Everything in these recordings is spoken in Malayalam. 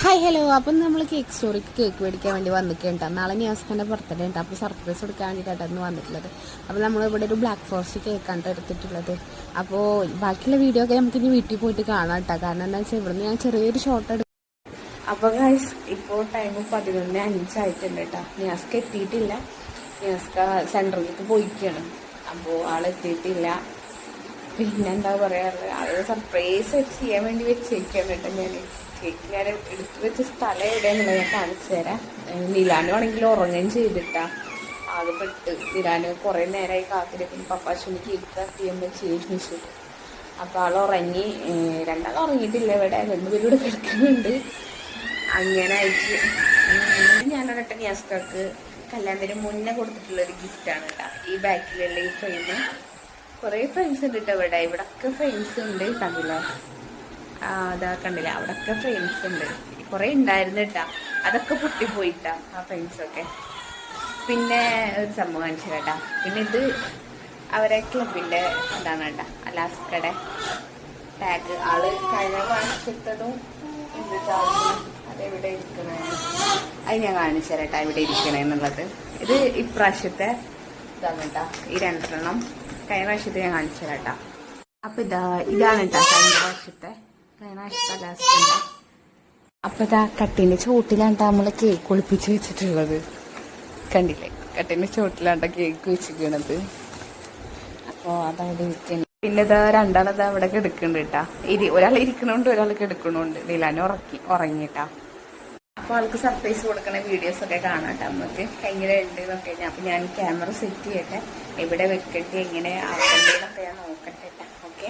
Hi hello. അപ്പം നമ്മൾ കേക്ക് സ്റ്റോറിക്ക് കേക്ക് മേടിക്കാൻ വേണ്ടി വന്നിട്ടുണ്ട്. നാളെ നിയാസ്ഖാൻ്റെ ബർത്ത്ഡേ ഉണ്ട്. അപ്പോൾ സർപ്രൈസ് കൊടുക്കാൻ വേണ്ടിയിട്ടാണ് വന്നിട്ടുള്ളത്. അപ്പോൾ നമ്മൾ ഇവിടെ ഒരു ബ്ലാക്ക് ഫോറസ്റ്റ് കേക്കാണ് എടുത്തിട്ടുള്ളത്. അപ്പോൾ ബാക്കിയുള്ള വീഡിയോ ഒക്കെ നമുക്ക് ഇനി വീട്ടിൽ പോയിട്ട് കാണാം കേട്ടോ. കാരണം എന്താ വെച്ചാൽ ഇവിടുന്ന് ഞാൻ ചെറിയൊരു ഷോട്ട് എടുക്കും. അപ്പോൾ ഗൈസ് ഇപ്പോൾ ടൈം 11:05 കേട്ടോ. നിയാസ്ക എത്തിയിട്ടില്ല. നിയാസ്ക സെൻട്രലിലേക്ക് പോയിക്കാണ്. അപ്പോൾ ആളെത്തിയിട്ടില്ല. പിന്നെന്താ പറയാറ്, ആളെ സർപ്രൈസ് ചെയ്യാൻ വേണ്ടി വെച്ചേക്കാണ് കേട്ടോ. കേക്ക് ഞാൻ എടുത്തു വെച്ച സ്ഥലം എവിടെയാണെന്നുള്ളത് ഞാൻ കാണിച്ചു തരാം. നിലാനും ആണെങ്കിൽ ഉറങ്ങുകയും ചെയ്തിട്ടാ ആകെ പെട്ട്. നിലാന് കുറേ നേരമായി കാത്തിരിക്കും. പപ്പാശുവിന് കേക്ക് കട്ട് ചെയ്യുമ്പോൾ ശേഷിച്ചു. അപ്പോൾ ആൾ ഉറങ്ങി. രണ്ടാൾ ഉറങ്ങിയിട്ടില്ല. ഇവിടെ 2 പേരും ഇവിടെ കിടക്കുന്നുണ്ട്. അങ്ങനെ അയച്ച് ഞാനൊരട്ടെ നിയാസ്കക്ക് കല്യാണത്തിന് മുന്നേ കൊടുത്തിട്ടുള്ളൊരു ഗിഫ്റ്റാണ് കേട്ടോ. ഈ ബാക്കിലുള്ള ഈ ഫ്രെയിം. കുറേ ഫ്രെയിംസ് ഉണ്ട് കേട്ടോ. ഇവിടെയൊക്കെ ഫ്രെയിംസ് ഉണ്ട്. കണ്ടില്ല, അതാ കണ്ടില്ല, അവിടെയൊക്കെ ഫ്രെയിംസ് ഉണ്ട്. കുറേ ഉണ്ടായിരുന്നു കേട്ടാ. അതൊക്കെ പൊട്ടിപ്പോയിട്ടാ ആ ഫ്രെയിംസൊക്കെ. പിന്നെ ഒരു സംഭവം കാണിച്ചു കേട്ടാ. പിന്നെ ഇത് അവരെ ക്ലബിൻ്റെ ഇതാണ് കേട്ടാ, അലാസ്കയുടെ ടാഗ്. ആള് കഴിഞ്ഞ കാണിച്ചിട്ടതും അതെവിടെ ഇരിക്കണേ അത് ഞാൻ കാണിച്ചു തരാം കേട്ടാ, ഇവിടെ ഇരിക്കണേന്നുള്ളത്. ഇത് ഇപ്രാവശ്യത്തെ ഇതാണ് കേട്ടാ. ഈ 2 എണ്ണം കഴിഞ്ഞ പ്രാവശ്യത്തെ ഞാൻ കാണിച്ചു തരാം കേട്ടാ. അപ്പൊ ഇതാണ് കേട്ടാ കഴിഞ്ഞ പ്രാവശ്യത്തെ ലാസ്റ്റ്. അപ്പൊ ഇതാ കട്ടിന്റെ ചോട്ടിലാണ്ടാ നമ്മള് കേക്ക് ഒളിപ്പിച്ച് വെച്ചിട്ടുള്ളത്. കണ്ടില്ലേ, കട്ടിന്റെ ചോട്ടിലാണ്ടാ കേക്ക് വെച്ചിരിക്കണത്. അപ്പൊ അതവിടെ ഇരിക്കുന്നു. പിന്നെ ഇതാ രണ്ടാളത് അവിടെ കിടക്കുന്നുണ്ട് കേട്ടാ. ഒരാൾ ഇരിക്കണോണ്ട് ഒരാൾ കിടക്കണോണ്ട്. നീലാനെ ഉറങ്ങിട്ടാ. അപ്പൊ ആൾക്ക് സർപ്രൈസ് കൊടുക്കണ വീഡിയോസ് ഒക്കെ കാണാം കേട്ടോ നമുക്ക് എങ്ങനെ ഉണ്ട് എന്നൊക്കെ. അപ്പൊ ഞാൻ ക്യാമറ സെറ്റ് ചെയ്യട്ടെ, എവിടെ വെക്കട്ടെ, എങ്ങനെ ആക്കണ്ടേന്നൊക്കെ ഞാൻ നോക്കട്ടെ കേട്ടാ. Okay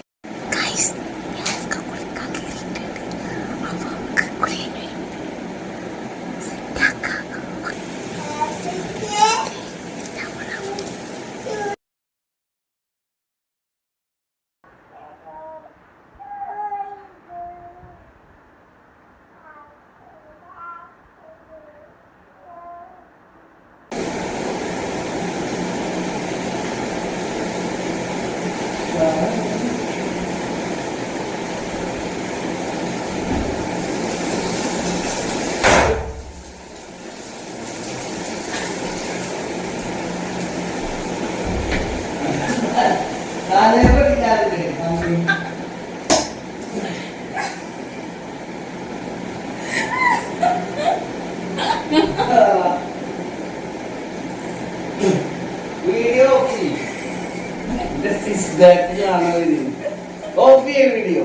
This is that. Off the video.